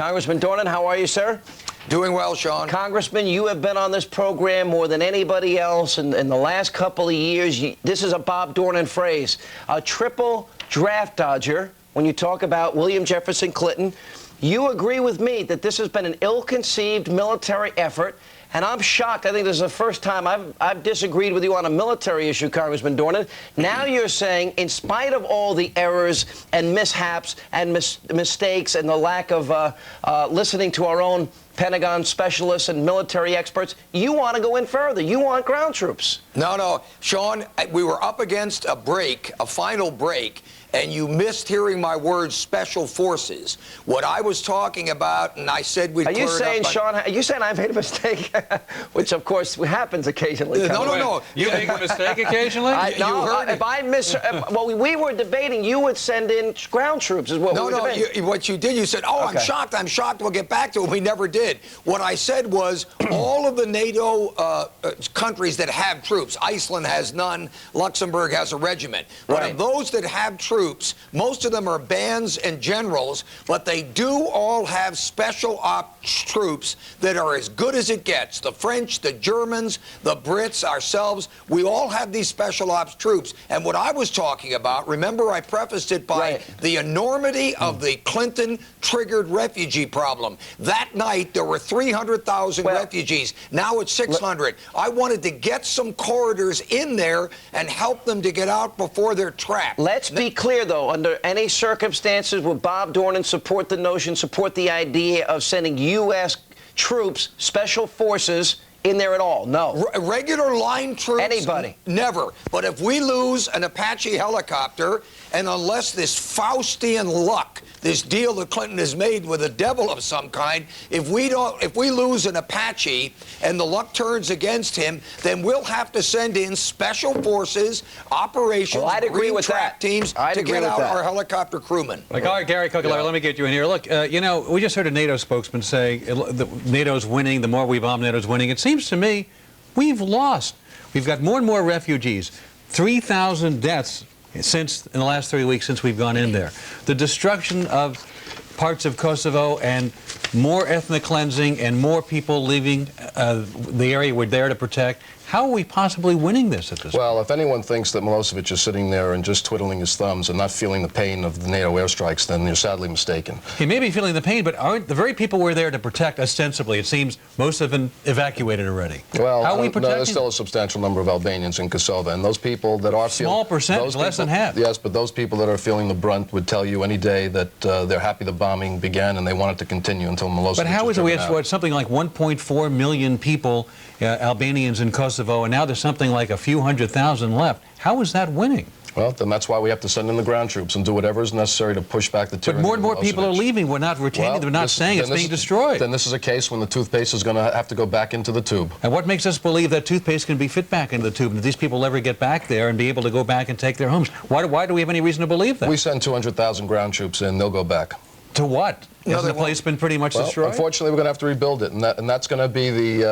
Congressman Dornan, how are you, sir? Doing well, Sean. Congressman, you have been on this program more than anybody else in the last couple of years. This is a Bob Dornan phrase, a triple draft dodger. When you talk about William Jefferson Clinton, you agree with me that this has been an ill-conceived military effort. And I'm shocked. I think this is the first time I've disagreed with you on a military issue, Congressman Dornan. Now you're saying, in spite of all the errors and mishaps and mistakes and the lack of listening to our own Pentagon specialists and military experts, you want to go in further. You want ground troops. No, Sean, we were up against a break, a final break, and you missed hearing my words, special forces. What I was talking about, and I said we'd clear it up. Are you saying, Sean, are you saying I made a mistake? Which, of course, happens occasionally. No. You make a mistake occasionally? Well, we were debating you would send in ground troops is what we were debating. What you did, you said, okay. I'm shocked, we'll get back to it. We never did. What I said was all of the NATO countries that have troops, Iceland has none, Luxembourg has a regiment. But of those that have troops, most of them are bands and generals, but they do all have special ops troops that are as good as it gets. The French, the Germans, the Brits, ourselves, we all have these special ops troops. And what I was talking about, remember I prefaced it by the enormity of the Clinton-triggered refugee problem. That night, there were 300,000 refugees. Now it's 600. I wanted to get some corridors in there and help them to get out before they're trapped. Let's be clear, though, under any circumstances, would Bob Dornan support the notion, support the idea of sending U.S. troops, special forces, in there at all? No. Regular line troops? Anybody? Never. But if we lose an Apache helicopter, and unless this Faustian luck, this deal that Clinton has made with a devil of some kind, if we lose an Apache and the luck turns against him, then we'll have to send in special forces, operations, I'd agree with that. teams to get out our helicopter crewmen. Like, all right, Gary Kokalari, let me get you in here. Look, we just heard a NATO spokesman say NATO's winning. The more we bomb, NATO's winning. It seems to me we've lost. We've got more and more refugees. 3,000 deaths in the last 3 weeks since we've gone in there. The destruction of parts of Kosovo and more ethnic cleansing and more people leaving the area we're there to protect. How are we possibly winning this at this point? Well, if anyone thinks that Milosevic is sitting there and just twiddling his thumbs and not feeling the pain of the NATO airstrikes, then you're sadly mistaken. He may be feeling the pain, but aren't the very people we're there to protect, ostensibly, it seems most have been evacuated already. Well, how are we no, protecting? there's still a substantial number of Albanians in Kosovo, and those people that are feeling... Small percentage, less than half. Yes, but those people that are feeling the brunt would tell you any day that they're happy the bombing began and they want it to continue until Milosevic But how is it we have out. something like 1.4 million people, Albanians in Kosovo, and now there's something like a few 100,000 left. How is that winning? Well, then that's why we have to send in the ground troops and do whatever is necessary to push back the tyranny. But more and more people are leaving. We're not retaining them. We're not saying it's being destroyed. Then this is a case when the toothpaste is going to have to go back into the tube. And what makes us believe that toothpaste can be fit back into the tube and that these people will ever get back there and be able to go back and take their homes? Why do we have any reason to believe that? We send 200,000 ground troops in, they'll go back. To what? Hasn't the place been pretty much destroyed? Unfortunately, we're going to have to rebuild it, and that's going to be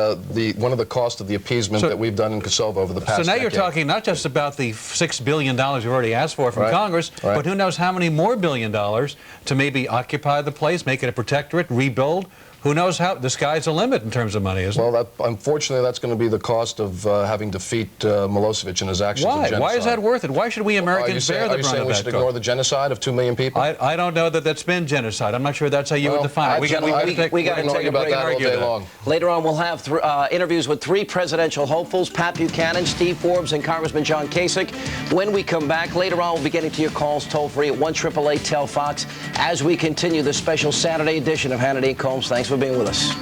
one of the costs of the appeasement that we've done in Kosovo over the past So now decade. you're talking not just about the $6 billion you've already asked for from Congress, but who knows how many more $1 billion to maybe occupy the place, make it a protectorate, rebuild. Who knows how? The sky's the limit in terms of money, isn't it? Well, unfortunately, that's going to be the cost of having defeat Milosevic and his actions of genocide. Why is that worth it? Why should we Americans bear the brunt of that? Are you saying we should ignore the genocide of 2 million people? I don't know that that's been genocide. I'm not sure that's how you would define it. We got to take a break and argue that. Later on, we'll have interviews with 3 presidential hopefuls, Pat Buchanan, Steve Forbes, and Congressman John Kasich. When we come back, later on, we'll be getting to your calls toll-free at 1-888-TEL-FOX as we continue this special Saturday edition of Hannity and Combs. Thanks for being with us.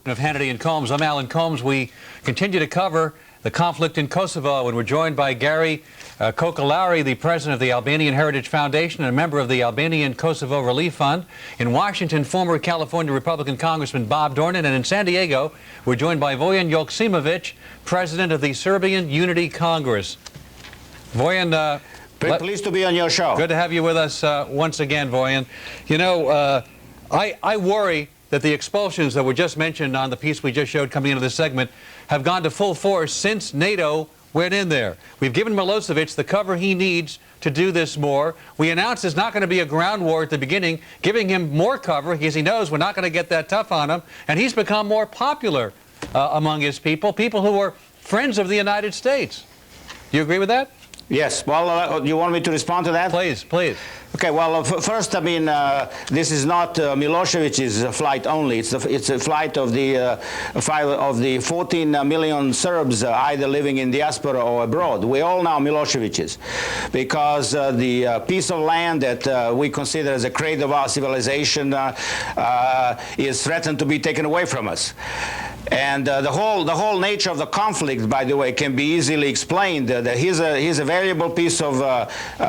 Of Hannity and Combs. I'm Alan Combs. We continue to cover the conflict in Kosovo, and we're joined by Gary Kokalari, the president of the Albanian Heritage Foundation and a member of the Albanian Kosovo Relief Fund. In Washington, former California Republican Congressman Bob Dornan, and in San Diego, we're joined by Vojislav Joksimovic, president of the Serbian Unity Congress. Vojislav, pleased to be on your show. Good to have you with us once again, Vojislav. You know, I worry that the expulsions that were just mentioned on the piece we just showed coming into this segment have gone to full force since NATO went in there. We've given Milosevic the cover he needs to do this more. We announced there's not going to be a ground war at the beginning, giving him more cover because he knows we're not going to get that tough on him. And he's become more popular among his people who are friends of the United States. Do you agree with that? Yes. Well, you want me to respond to that? Please, please. Okay. Well, first, I mean, this is not Milosevic's flight only. It's a flight of the 14 million Serbs either living in diaspora or abroad. We all know Milosevic's, because the piece of land that we consider as a cradle of our civilization is threatened to be taken away from us. And the whole nature of the conflict, by the way, can be easily explained. That he's a variable piece of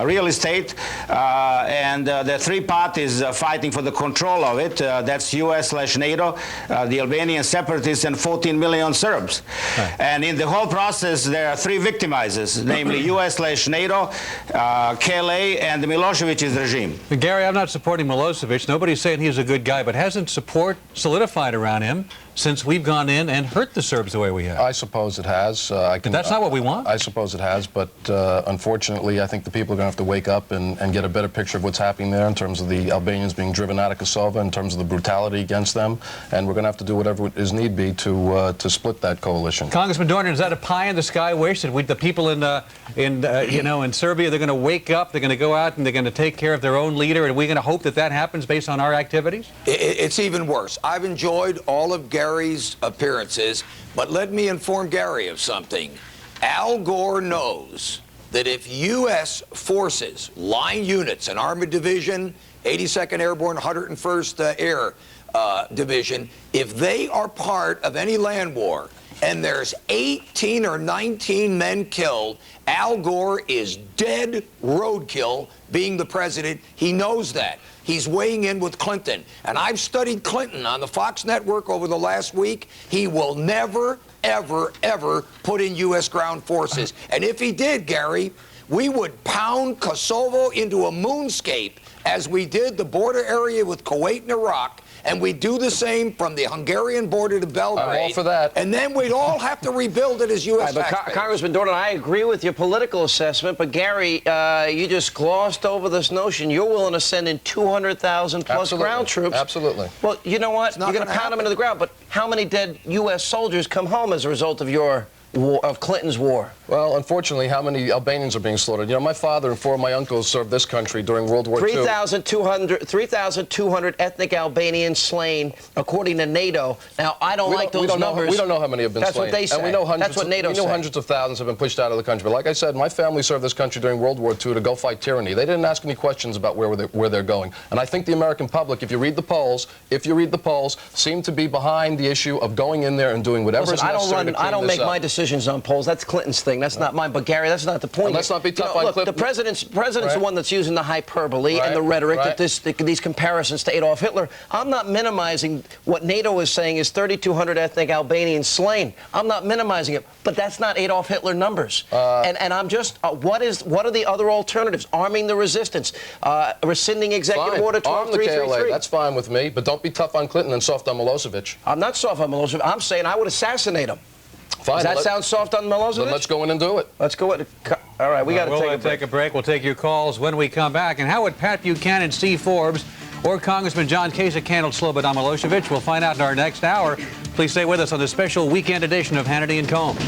real estate, and the three parties fighting for the control of it. That's U.S./NATO, the Albanian separatists, and 14 million Serbs. Right. And in the whole process, there are three victimizers, namely U.S./NATO, KLA, and the Milosevic's regime. Gary, I'm not supporting Milosevic. Nobody's saying he's a good guy, but hasn't support solidified around him since we've gone in and hurt the Serbs the way we have? I suppose it has. But that's not what we want. I suppose it has, but unfortunately, I think the people are going to have to wake up and get a better picture of what's happening there in terms of the Albanians being driven out of Kosova, in terms of the brutality against them, and we're going to have to do whatever is need be to split that coalition. Congressman Dornan, is that a pie-in-the-sky wish that the people in Serbia, they're going to wake up, they're going to go out and they're going to take care of their own leader, and we're going to hope that that happens based on our activities? It's even worse. I've enjoyed all of Gary's appearances, but let me inform Gary of something. Al Gore knows that if U.S. forces, line units, an Armored Division, 82nd Airborne, 101st Air Division, if they are part of any land war and there's 18 or 19 men killed, Al Gore is dead roadkill being the president. He knows that. He's weighing in with Clinton. And I've studied Clinton on the Fox network over the last week. He will never, ever, ever put in U.S. ground forces. And if he did, Gary, we would pound Kosovo into a moonscape as we did the border area with Kuwait and Iraq. And we do the same from the Hungarian border to Belgrade. I'm all for that. And then we'd all have to rebuild it as U.S. taxpayers. Congressman Dornan, I agree with your political assessment, but Gary, you just glossed over this notion. You're willing to send in 200,000 plus ground troops. Absolutely. Well, you know what? You're going to pound them into the ground, but how many dead U.S. soldiers come home as a result of your war, of Clinton's war? Well, unfortunately, how many Albanians are being slaughtered? You know, my father and four of my uncles served this country during World War II. 3,200 ethnic Albanians slain, according to NATO. Now, I don't like those numbers. We don't know how many have been slain. That's what they say. And we know hundreds, that's what NATO says. We know hundreds of thousands have been pushed out of the country. But like I said, my family served this country during World War II to go fight tyranny. They didn't ask any questions about where they're going. And I think the American public, if you read the polls, seem to be behind the issue of going in there and doing whatever is necessary to clean this up. I don't make my decisions on polls. That's Clinton's thing. That's not mine. But Gary, that's not the point. And let's not be tough on Clinton. The president's the one that's using the hyperbole and the rhetoric, that these comparisons to Adolf Hitler. I'm not minimizing what NATO is saying is 3,200 ethnic Albanians slain. I'm not minimizing it, but that's not Adolf Hitler numbers. And I'm just, what are the other alternatives? Arming the resistance, rescinding executive order 12333. That's fine with me, but don't be tough on Clinton and soft on Milosevic. I'm not soft on Milosevic. I'm saying I would assassinate him. Fine. Does that sound soft on Milosevic? Then let's go in and do it. Let's go in. All right, we got to take a break. We'll take your calls when we come back. And how would Pat Buchanan, Steve Forbes, or Congressman John Kasich handle Slobodan Milosevic? We'll find out in our next hour. Please stay with us on this special weekend edition of Hannity and Combs.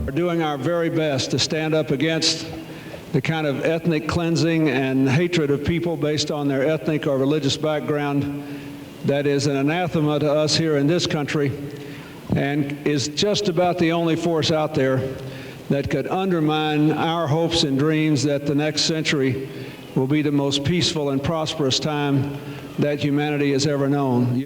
We're doing our very best to stand up against the kind of ethnic cleansing and hatred of people based on their ethnic or religious background that is an anathema to us here in this country and is just about the only force out there that could undermine our hopes and dreams that the next century will be the most peaceful and prosperous time that humanity has ever known.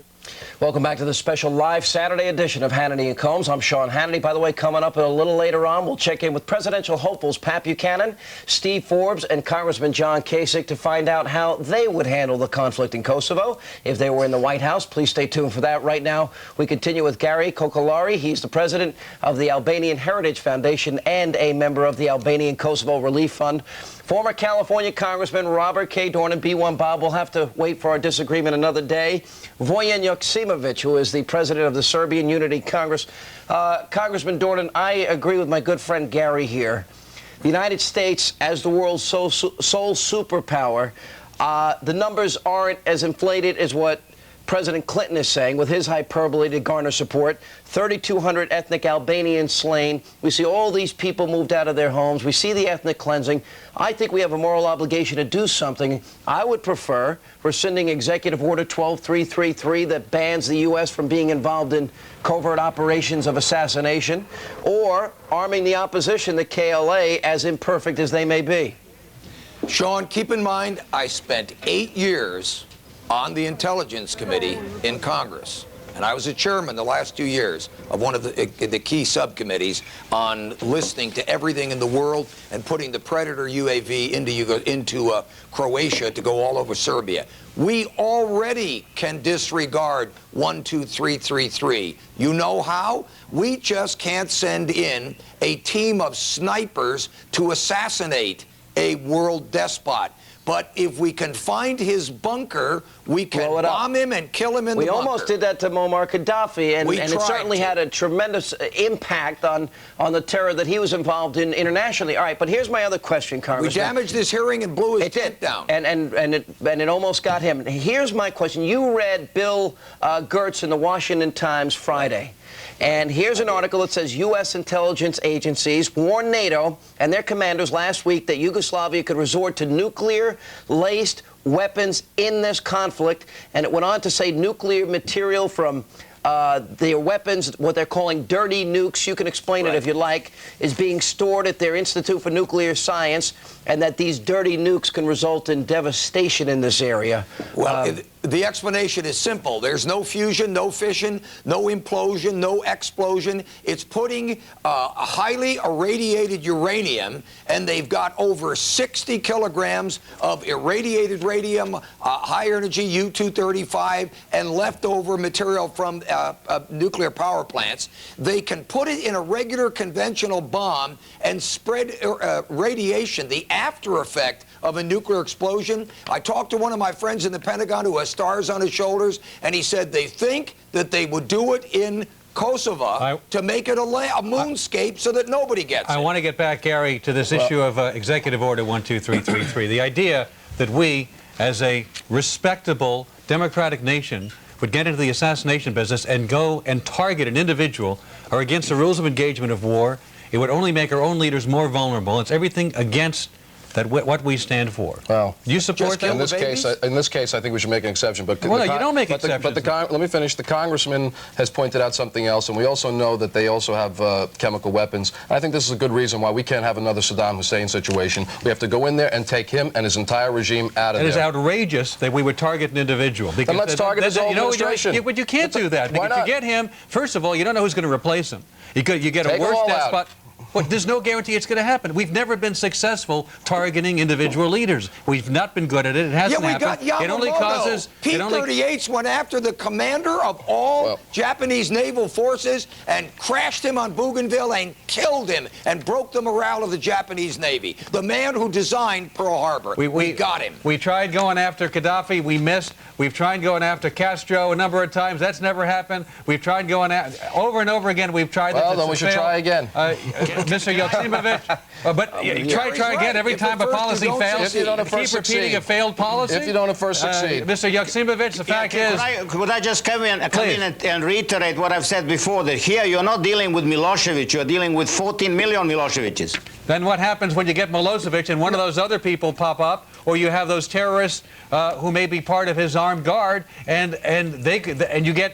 Welcome back to the special live Saturday edition of Hannity and Combs. I'm Sean Hannity. By the way, coming up a little later on, we'll check in with presidential hopefuls Pat Buchanan, Steve Forbes, and Congressman John Kasich to find out how they would handle the conflict in Kosovo if they were in the White House. Please stay tuned for that. Right now, we continue with Gary Kokalari. He's the president of the Albanian Heritage Foundation and a member of the Albanian Kosovo Relief Fund. Former California Congressman Robert K. Dornan, B1 Bob. We'll have to wait for our disagreement another day. Vojislav Joksimovic, who is the president of the Serbian Unity Congress. Congressman Dornan, I agree with my good friend Gary here. The United States, as the world's sole superpower, the numbers aren't as inflated as what President Clinton is saying with his hyperbole to garner support. 3,200 ethnic Albanians slain. We see all these people moved out of their homes. We see the ethnic cleansing. I think we have a moral obligation to do something. I would prefer rescinding Executive Order 12333 that bans the U.S. from being involved in covert operations of assassination, or arming the opposition, the KLA, as imperfect as they may be. Sean, keep in mind, I spent 8 years on the Intelligence Committee in Congress. And I was a chairman the last 2 years of one of the key subcommittees on listening to everything in the world and putting the Predator UAV into Croatia to go all over Serbia. We already can disregard 12333. You know how? We just can't send in a team of snipers to assassinate a world despot. But if we can find his bunker, we can bomb him and kill him in the bunker. We almost did that to Muammar Gaddafi, and it certainly had a tremendous impact on the terror that he was involved in internationally. All right, but here's my other question, Congressman. We damaged his hearing and blew his tent down. And it almost got him. Here's my question. You read Bill Gertz in the Washington Times Friday. And here's an article that says U.S. intelligence agencies warned NATO and their commanders last week that Yugoslavia could resort to nuclear-laced weapons in this conflict. And it went on to say nuclear material from their weapons, what they're calling dirty nukes, you can explain it if you like, is being stored at their Institute for Nuclear Science, and that these dirty nukes can result in devastation in this area. Well, the explanation is simple. There's no fusion, no fission, no implosion, no explosion. It's putting highly irradiated uranium, and they've got over 60 kilograms of irradiated radium, high energy U-235, and leftover material from nuclear power plants. They can put it in a regular conventional bomb and spread radiation, the after effect of a nuclear explosion. I talked to one of my friends in the Pentagon who has stars on his shoulders, and he said they think that they would do it in Kosovo to make it a moonscape so that nobody gets it. I want to get back, Gary, to this issue of Executive Order 12333. The idea that we, as a respectable democratic nation, would get into the assassination business and go and target an individual are against the rules of engagement of war. It would only make our own leaders more vulnerable. It's everything against what we stand for. Well, do you support that? In this case, I think we should make an exception. But well, you don't make exceptions. But let me finish. The congressman has pointed out something else, and we also know that they also have chemical weapons. I think this is a good reason why we can't have another Saddam Hussein situation. We have to go in there and take him and his entire regime out of there. It is outrageous that we would target an individual. Then let's target his whole administration. But you can't do that. Why not? If you get him, first of all, you don't know who's going to replace him. You get a worse despot. Well, there's no guarantee it's going to happen. We've never been successful targeting individual leaders. We've not been good at it. It hasn't happened. Got Yamamoto. It only causes... P-38s went after the commander of all Japanese naval forces and crashed him on Bougainville and killed him and broke the morale of the Japanese Navy. The man who designed Pearl Harbor. We got him. We tried going after Gaddafi. We missed. We've tried going after Castro a number of times. That's never happened. We've tried going after... Over and over again, we've tried... Well, then we should try again. Mr. Joksimovic, but try again every time a policy fails. If you don't keep repeating a failed policy. If you don't first succeed. Mr. Joksimovic, the fact is... Could I just come in and reiterate what I've said before, that here you're not dealing with Milosevic, you're dealing with 14 million Milosevic's. Then what happens when you get Milosevic and one of those other people pop up or you have those terrorists who may be part of his armed guard, and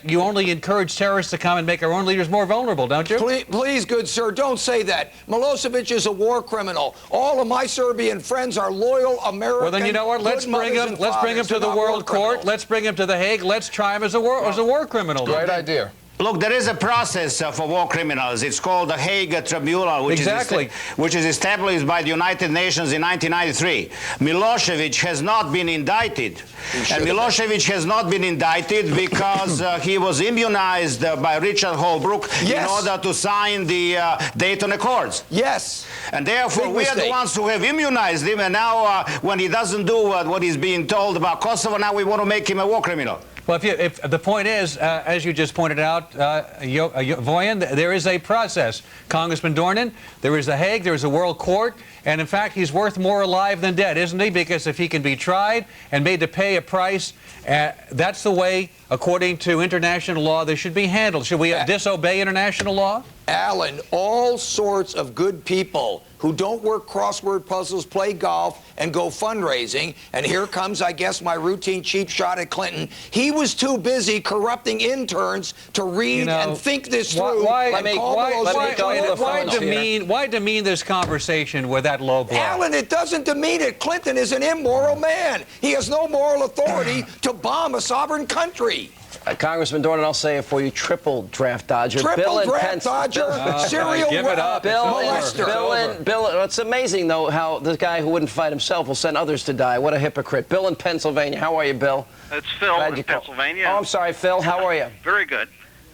you only encourage terrorists to come and make our own leaders more vulnerable, don't you? Please, good sir, don't say that. Milosevic is a war criminal. All of my Serbian friends are loyal American. Well, then you know what? Let's bring him. Let's bring him to the World Court. Let's bring him to the Hague. Let's try him as a war criminal. Great idea. Look, there is a process for war criminals. It's called the Hague Tribunal, which is established by the United Nations in 1993. Milosevic has not been indicted. And Milosevic has not been indicted because he was immunized by Richard Holbrooke in order to sign the Dayton Accords. Yes. And therefore, we are the ones who have immunized him, and now when he doesn't do what he's being told about Kosovo, now we want to make him a war criminal. Well, if the point is, as you just pointed out, Voyan, there is a process. Congressman Dornan, there is the Hague, there is a World Court, and in fact, he's worth more alive than dead, isn't he? Because if he can be tried and made to pay a price, that's the way, according to international law, this should be handled. Should we disobey international law? Alan, all sorts of good people who don't work crossword puzzles, play golf, and go fundraising. And here comes, I guess, my routine cheap shot at Clinton. He was too busy corrupting interns to read and think this through. Why demean this conversation with that low blow? Alan, it doesn't demean it. Clinton is an immoral man. He has no moral authority to bomb a sovereign country. Congressman Dornan, I'll say it for you, triple draft dodger. Triple draft dodger, serial molester. Bill, it's amazing, though, how this guy who wouldn't fight himself will send others to die. What a hypocrite. Bill in Pennsylvania. How are you, Bill? It's Phil in Pennsylvania. Oh, I'm sorry, Phil. How are you? Very good.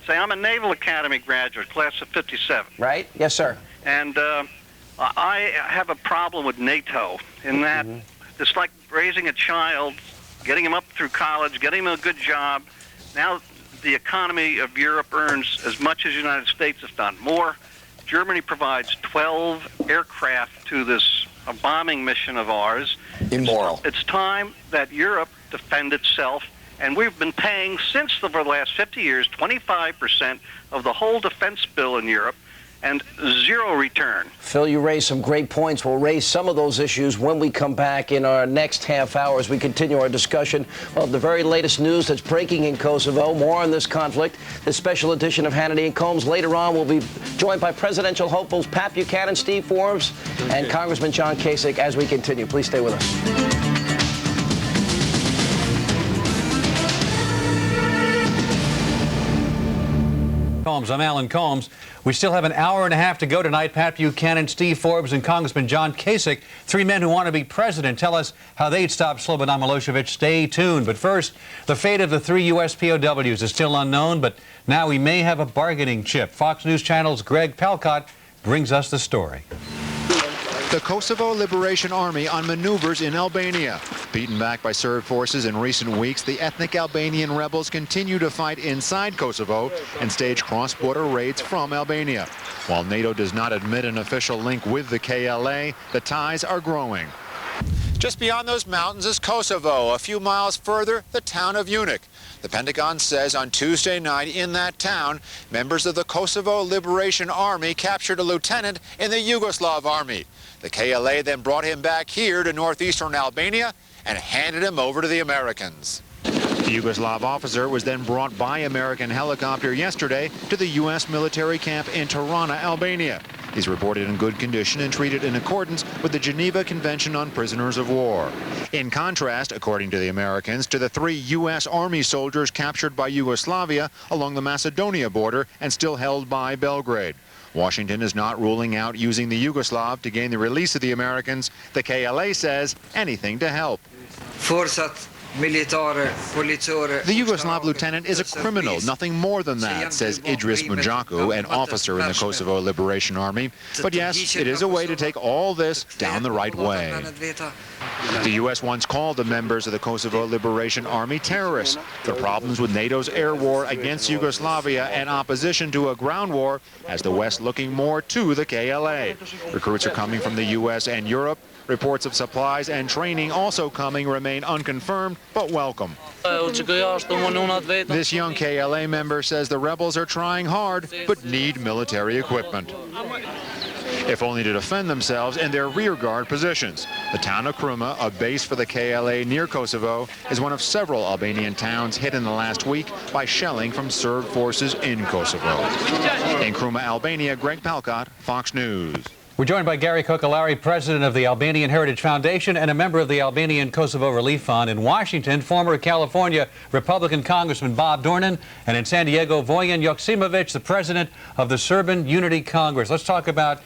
Say, I'm a Naval Academy graduate, class of 57. Right? Yes, sir. And I have a problem with NATO in that it's like raising a child, getting him up through college, getting him a good job. Now the economy of Europe earns as much as the United States, if not more. Germany provides 12 aircraft to this bombing mission of ours. Immoral. It's time that Europe defend itself, and we've been paying, since for the last 50 years, 25% of the whole defense bill in Europe, and zero return. Phil, you raised some great points. We'll raise some of those issues when we come back in our next half hour as we continue our discussion of the very latest news that's breaking in Kosovo. More on this conflict. This special edition of Hannity and Combs. Later on, we'll be joined by presidential hopefuls Pat Buchanan, Steve Forbes, and Congressman John Kasich as we continue. Please stay with us. I'm Alan Combs. We still have an hour and a half to go tonight. Pat Buchanan, Steve Forbes, and Congressman John Kasich, three men who want to be president, tell us how they'd stop Slobodan Milosevic. Stay tuned. But first, the fate of the 3 U.S. POWs is still unknown, but now we may have a bargaining chip. Fox News Channel's Greg Palcott brings us the story. The Kosovo Liberation Army on maneuvers in Albania. Beaten back by Serb forces in recent weeks, the ethnic Albanian rebels continue to fight inside Kosovo and stage cross-border raids from Albania. While NATO does not admit an official link with the KLA, the ties are growing. Just beyond those mountains is Kosovo. A few miles further, the town of Unic. The Pentagon says on Tuesday night in that town, members of the Kosovo Liberation Army captured a lieutenant in the Yugoslav army. The KLA then brought him back here to northeastern Albania and handed him over to the Americans. The Yugoslav officer was then brought by American helicopter yesterday to the U.S. military camp in Tirana, Albania. He's reported in good condition and treated in accordance with the Geneva Convention on Prisoners of War. In contrast, according to the Americans, to the 3 U.S. Army soldiers captured by Yugoslavia along the Macedonia border and still held by Belgrade. Washington is not ruling out using the Yugoslav to gain the release of the Americans. The KLA says anything to help. The Yugoslav lieutenant is a criminal, nothing more than that, says Idris Munjaku, an officer in the Kosovo Liberation Army. But yes, it is a way to take all this down the right way. The U.S. once called the members of the Kosovo Liberation Army terrorists. The problems with NATO's air war against Yugoslavia and opposition to a ground war has the West looking more to the KLA. Recruits are coming from the U.S. and Europe. Reports of supplies and training also coming remain unconfirmed, but welcome. This young KLA member says the rebels are trying hard, but need military equipment. if only to defend themselves in their rearguard positions. The town of Kruma, a base for the KLA near Kosovo, is one of several Albanian towns hit in the last week by shelling from Serb forces in Kosovo. In Kruma, Albania, Greg Palcott, Fox News. We're joined by Gary Kokalari, president of the Albanian Heritage Foundation and a member of the Albanian Kosovo Relief Fund. In Washington, former California Republican Congressman Bob Dornan, and in San Diego, Vojislav Joksimovic, the president of the Serbian Unity Congress. Let's talk about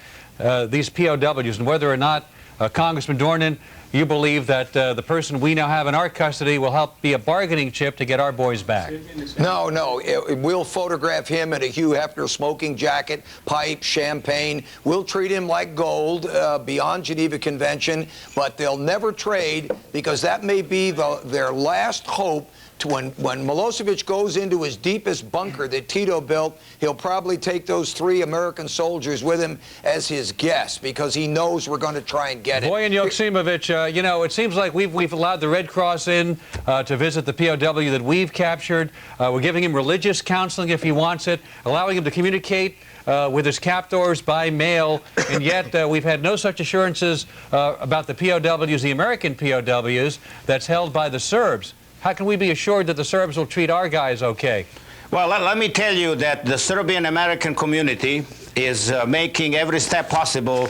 these POWs and whether or not, Congressman Dornan, you believe that the person we now have in our custody will help be a bargaining chip to get our boys back. No. We'll photograph him in a Hugh Hefner smoking jacket, pipe, champagne. We'll treat him like gold beyond Geneva Convention, but they'll never trade because that may be their last hope. When Milosevic goes into his deepest bunker that Tito built, he'll probably take those 3 American soldiers with him as his guests because he knows we're going to try and get it. Vojislav Joksimovic, you know, it seems like we've allowed the Red Cross in to visit the POW that we've captured. We're giving him religious counseling if he wants it, allowing him to communicate with his captors by mail, and yet we've had no such assurances about the POWs, the American POWs, that's held by the Serbs. How can we be assured that the Serbs will treat our guys okay? Well, let me tell you that the Serbian-American community is making every step possible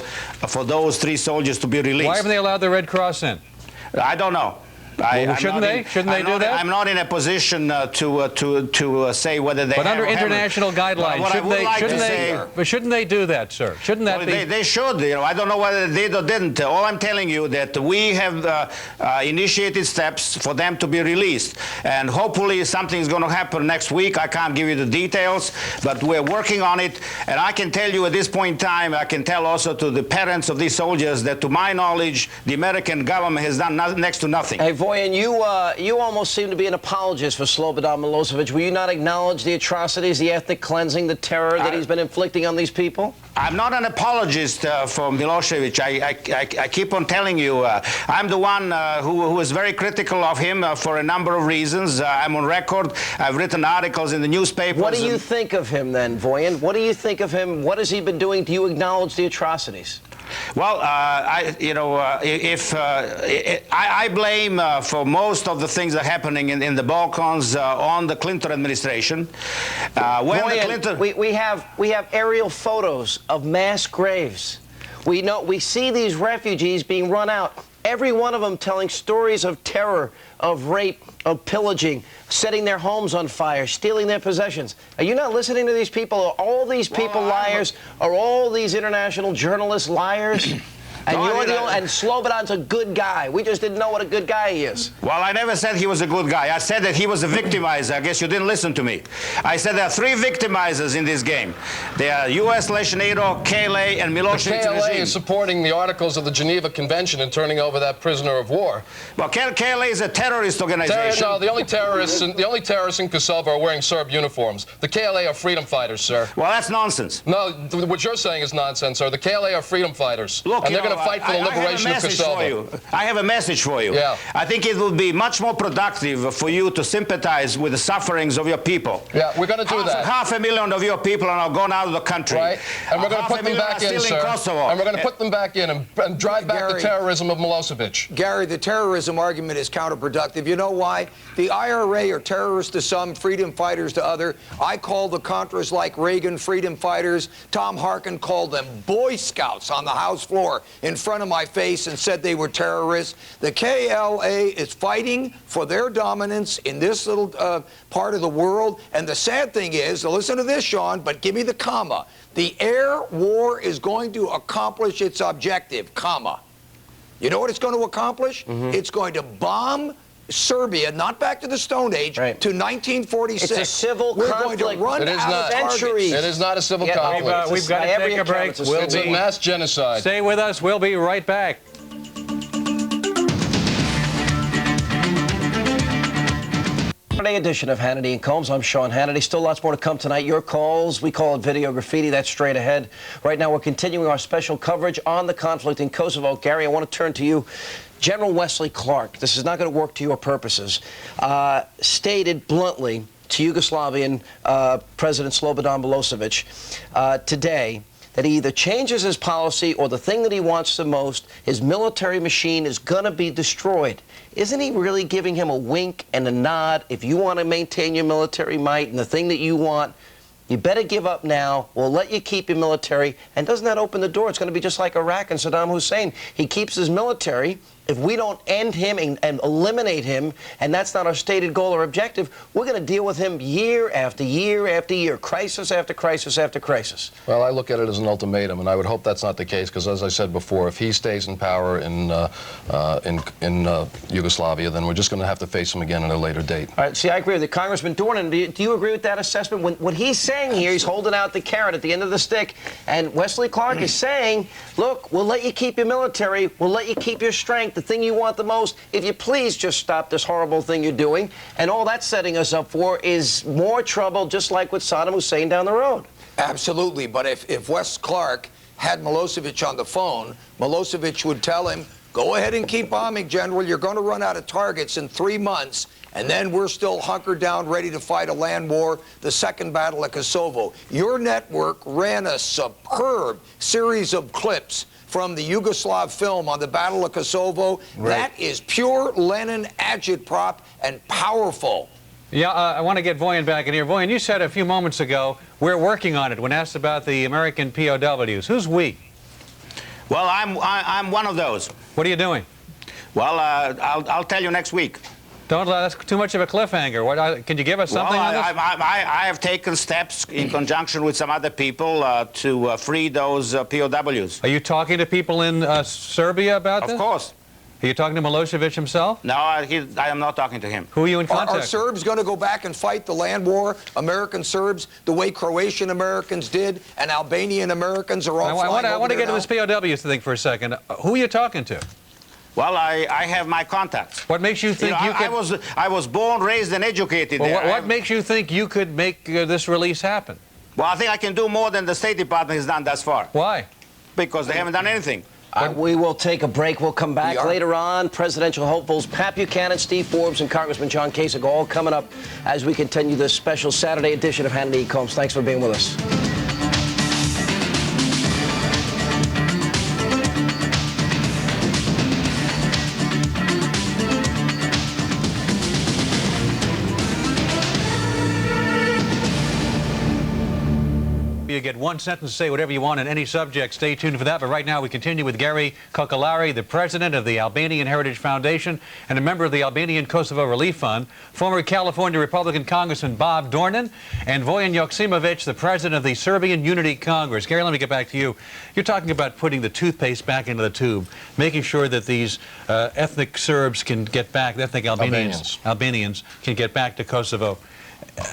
for those 3 soldiers to be released. Why haven't they allowed the Red Cross in? I don't know. Shouldn't they do that? I'm not in a position to say whether they. But have under international guidelines, shouldn't they do that, sir? Shouldn't that be? They should. You know, I don't know whether they did or didn't. All I'm telling you that we have initiated steps for them to be released, and hopefully something is going to happen next week. I can't give you the details, but we're working on it. And I can tell you at this point in time, I can tell also to the parents of these soldiers that, to my knowledge, the American government has done next to nothing. Hey, Vojislav, you almost seem to be an apologist for Slobodan Milosevic. Will you not acknowledge the atrocities, the ethnic cleansing, the terror that he's been inflicting on these people? I'm not an apologist for Milosevic. I keep on telling you, I'm the one who is very critical of him for a number of reasons. I'm on record. I've written articles in the newspapers. What do you think of him then, Vojislav? What do you think of him? What has he been doing? Do you acknowledge the atrocities? Well, I blame for most of the things that are happening in the Balkans on the Clinton administration. We have aerial photos of mass graves. We see these refugees being run out. Every one of them telling stories of terror, of rape, of pillaging, setting their homes on fire, stealing their possessions. Are you not listening to these people? Are all these people liars? Are all these international journalists liars? And and Slobodan's a good guy. We just didn't know what a good guy he is. Well, I never said he was a good guy. I said that he was a victimizer. I guess you didn't listen to me. I said there are 3 victimizers in this game. They are U.S./NATO, KLA, and Milosevic regime. The KLA is supporting the articles of the Geneva Convention and turning over that prisoner of war. Well, KLA is a terrorist organization. No, the only terrorists in Kosovo are wearing Serb uniforms. The KLA are freedom fighters, sir. Well, that's nonsense. No, what you're saying is nonsense, sir. The KLA are freedom fighters. Look, and they're going to fight for the liberation of Kosovo. I have a message for you. Yeah. I think it would be much more productive for you to sympathize with the sufferings of your people. Yeah, we're going to do that. 500,000 of your people are now gone out of the country. Right. And we're going to put them back in, sir. And we're going to put them back in and drive back the terrorism of Milosevic. Gary, the terrorism argument is counterproductive. You know why? The IRA are terrorists to some, freedom fighters to other. I call the Contras like Reagan freedom fighters. Tom Harkin called them Boy Scouts on the House floor in front of my face and said they were terrorists. The KLA is fighting for their dominance in this little part of the world. And the sad thing is, listen to this, Sean, but give me the comma. The air war is going to accomplish its objective, comma. You know what it's going to accomplish? It's going to bomb Serbia, not back to the Stone Age, to 1946. It's a civil conflict. We're going to run out of centuries. It is not a civil conflict. We've got to take a break. It's a mass genocide. Stay with us. We'll be right back. Saturday edition of Hannity and Combs. I'm Sean Hannity. Still lots more to come tonight. Your calls, we call it video graffiti. That's straight ahead. Right now, we're continuing our special coverage on the conflict in Kosovo. Gary, I want to turn to you. General Wesley Clark, this is not going to work to your purposes, stated bluntly to Yugoslavian President Slobodan Milosevic today that he either changes his policy or the thing that he wants the most, his military machine, is going to be destroyed. Isn't he really giving him a wink and a nod? If you want to maintain your military might and the thing that you want, you better give up now. We'll let you keep your military. And doesn't that open the door? It's going to be just like Iraq and Saddam Hussein. He keeps his military. If we don't end him and eliminate him, and that's not our stated goal or objective, we're going to deal with him year after year after year, crisis after crisis after crisis. Well, I look at it as an ultimatum, and I would hope that's not the case, because as I said before, if he stays in power in Yugoslavia, then we're just going to have to face him again at a later date. All right, see, I agree with it. Congressman Dornan, do you agree with that assessment? What he's saying here, he's holding out the carrot at the end of the stick, and Wesley Clark is saying, look, we'll let you keep your military, we'll let you keep your strength, the thing you want the most, if you please just stop this horrible thing you're doing. And all that's setting us up for is more trouble, just like with Saddam Hussein down the road. Absolutely, but if Wes Clark had Milosevic on the phone, Milosevic would tell him, go ahead and keep bombing, General. You're going to run out of targets in 3 months, and then we're still hunkered down, ready to fight a land war, the second battle at Kosovo. Your network ran a superb series of clips from the Yugoslav film on the Battle of Kosovo. Right. That is pure Lenin agitprop and powerful. Yeah, I want to get Voyan back in here. Voyan, you said a few moments ago, we're working on it when asked about the American POWs. Who's we? Well, I'm one of those. What are you doing? Well, I'll tell you next week. Don't let that's too much of a cliffhanger. What, can you give us something on this? I have taken steps in conjunction with some other people to free those POWs. Are you talking to people in Serbia about this? Of course. Are you talking to Milosevic himself? No, I am not talking to him. Who are you in contact with? Are Serbs going to go back and fight the land war, American Serbs, the way Croatian Americans did, and Albanian Americans are all flying over there now? I want to get to this POWs thing for a second. Who are you talking to? Well, I have my contacts. What makes you think you could... I was born, raised, and educated there. What makes you think you could make this release happen? Well, I think I can do more than the State Department has done thus far. Why? Because they haven't done anything. We will take a break. We'll come back later on. Presidential hopefuls Pat Buchanan, Steve Forbes, and Congressman John Kasich all coming up as we continue this special Saturday edition of Hannity E. Combs. Thanks for being with us. You get one sentence to say whatever you want on any subject. Stay tuned for that. But right now we continue with Gary Kokalari, the president of the Albanian Heritage Foundation and a member of the Albanian Kosovo Relief Fund, former California Republican Congressman Bob Dornan, and Voyan Joksimovic, the president of the Serbian Unity Congress. Gary, let me get back to you. You're talking about putting the toothpaste back into the tube, making sure that these ethnic Serbs can get back, ethnic Albanians can get back to Kosovo.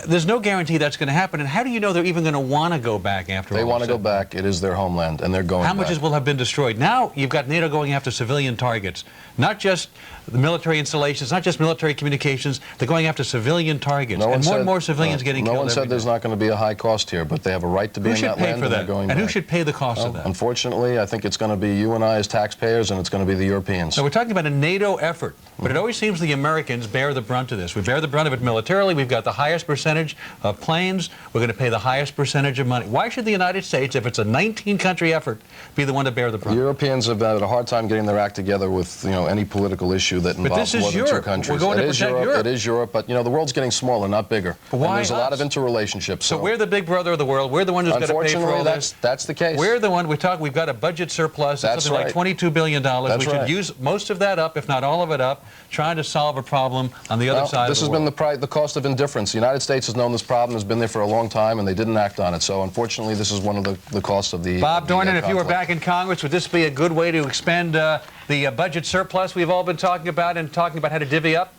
There's no guarantee that's going to happen. And how do you know they're even going to want to go back after all? They want to go back. It is their homeland, and they're going back. How much will have been destroyed? Now you've got NATO going after civilian targets, not just the military installations, not just military communications. They're going after civilian targets, and more and more civilians getting killed. No one said there's not going to be a high cost here, but they have a right to be in that land, and they're going back. And who should pay the cost of that? Unfortunately, I think it's going to be you and I as taxpayers, and it's going to be the Europeans. So we're talking about a NATO effort, but it always seems the Americans bear the brunt of this. We bear the brunt of it militarily. We've got the highest percentage of planes. We're going to pay the highest percentage of money. Why should the United States, if it's a 19-country effort, be the one to bear the brunt? The Europeans have had a hard time getting their act together with any political issue that involves more than two countries. We're going to protect Europe. It is Europe, but the world's getting smaller, not bigger. But why and there's a lot of interrelationships. So we're the big brother of the world. We're the one who's going to pay for all this. That's the case. We're the one. We've got a budget surplus. That's something like $22 billion. We should use most of that up, if not all of it up, trying to solve a problem on the other side of the world. This has been the cost of indifference. The United States has known this problem, has been there for a long time, and they didn't act on it. So unfortunately, this is one of the costs of the Bob Dornan, if you were back in Congress, would this be a good way to expend the budget surplus we've all been talking about and talking about how to divvy up?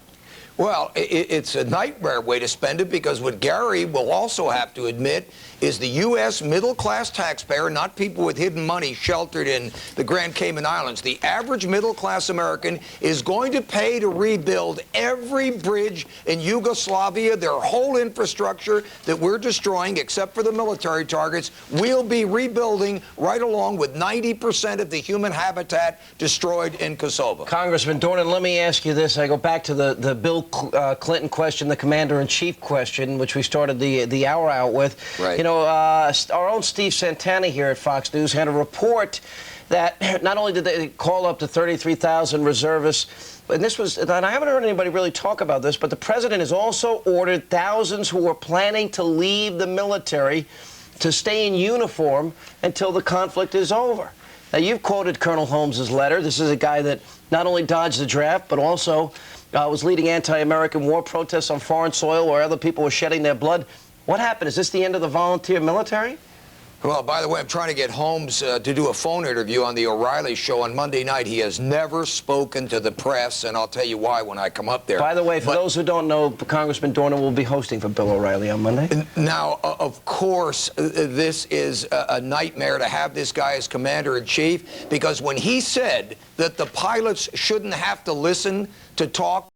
Well, it's a nightmare way to spend it, because what Gary will also have to admit is the U.S. middle-class taxpayer, not people with hidden money sheltered in the Grand Cayman Islands. The average middle-class American is going to pay to rebuild every bridge in Yugoslavia, their whole infrastructure that we're destroying, except for the military targets. We'll be rebuilding right along with 90% of the human habitat destroyed in Kosovo. Congressman Dornan, let me ask you this. I go back to the Bill Clinton question, the commander-in-chief question, which we started the hour out with. Right. You know, our own Steve Santana here at Fox News had a report that not only did they call up to 33,000 reservists, and I haven't heard anybody really talk about this, but the president has also ordered thousands who are planning to leave the military to stay in uniform until the conflict is over. Now, you've quoted Colonel Holmes's letter. This is a guy that not only dodged the draft, but also was leading anti-American war protests on foreign soil where other people were shedding their blood. What happened? Is this the end of the volunteer military? Well, by the way, I'm trying to get Holmes to do a phone interview on the O'Reilly show on Monday night. He has never spoken to the press, and I'll tell you why when I come up there. By the way, for those who don't know, Congressman Dorner will be hosting for Bill O'Reilly on Monday. Now, of course, this is a nightmare to have this guy as commander-in-chief, because when he said that the pilots shouldn't have to listen to talk